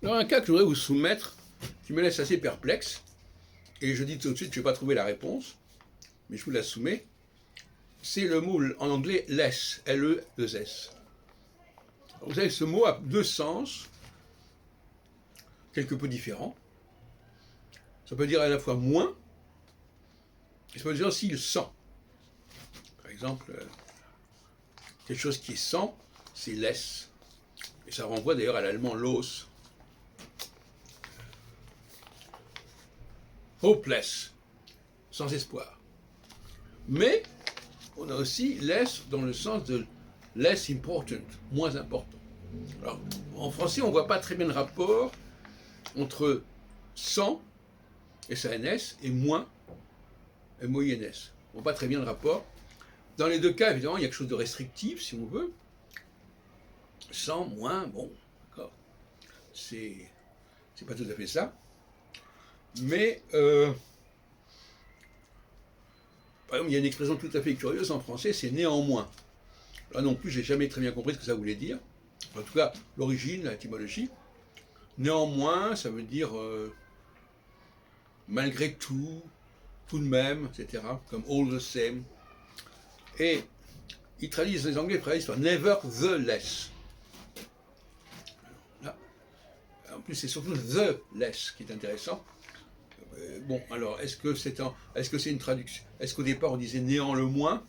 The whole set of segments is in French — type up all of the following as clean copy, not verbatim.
Alors, un cas que je voudrais vous soumettre, qui me laisse assez perplexe, et je dis tout de suite que je n'ai pas trouvé la réponse, mais je vous la soumets, c'est le mot en anglais less, L-E-S. Vous savez, ce mot a deux sens, quelque peu différents. Ça peut dire à la fois moins, et ça peut dire aussi le sans. Par exemple, quelque chose qui est sans, c'est less. Et ça renvoie d'ailleurs à l'allemand los. Hopeless, sans espoir. Mais on a aussi less dans le sens de less important, moins important. Alors, en français, on ne voit pas très bien le rapport entre sans, S-A-N-S, et moins, M-O-I-N-S. On ne voit pas très bien le rapport. Dans les deux cas, évidemment, il y a quelque chose de restrictif, si on veut. Sans, moins, bon, d'accord. C'est pas tout à fait ça. Mais, par exemple, il y a une expression tout à fait curieuse en français, c'est néanmoins. Là non plus, j'ai jamais très bien compris ce que ça voulait dire. En tout cas, l'origine, l'étymologie. Néanmoins, ça veut dire malgré tout, tout de même, etc. Comme all the same. Et ils traduisent, les Anglais traduisent par nevertheless. Là, en plus, c'est surtout the less qui est intéressant. Bon, alors, est-ce que c'est une traduction? Est-ce qu'au départ on disait néant le moins?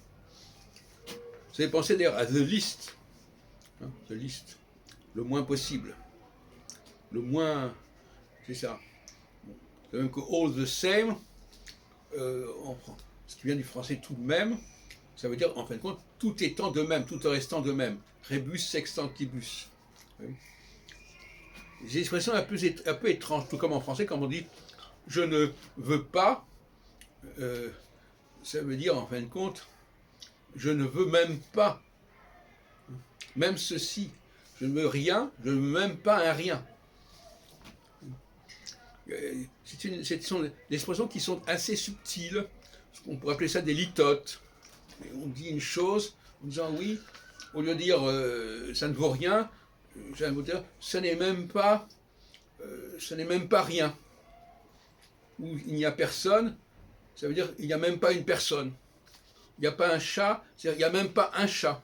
Vous avez pensé d'ailleurs à the least, hein, the least, le moins possible. Le moins, c'est ça. Bon, c'est même que all the same, ce qui vient du français tout de même, ça veut dire en fin de compte tout étant de même, tout restant de même. Rebus sextantibus. Oui. Des expressions un peu étranges, tout comme en français, quand on dit je ne veux pas, ça veut dire en fin de compte, je ne veux même pas, même ceci, je ne veux rien, je ne veux même pas un rien. Ce sont des expressions qui sont assez subtiles, on pourrait appeler ça des litotes. On dit une chose en disant oui, au lieu de dire ça ne vaut rien, j'ai envie de dire ça n'est même pas rien. Où il n'y a personne, ça veut dire il n'y a même pas une personne. Il n'y a pas un chat, c'est-à-dire il n'y a même pas un chat.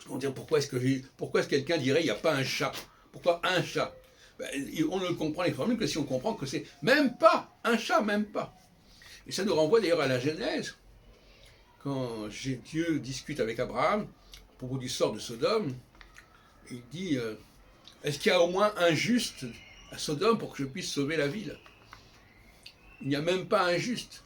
On dit pourquoi est-ce que quelqu'un dirait il n'y a pas un chat? Pourquoi un chat? Ben, on ne comprend les formules que si on comprend que c'est même pas un chat, même pas. Et ça nous renvoie d'ailleurs à la Genèse, quand Dieu discute avec Abraham à propos du sort de Sodome. Il dit est-ce qu'il y a au moins un juste à Sodome pour que je puisse sauver la ville? Il n'y a même pas un juste.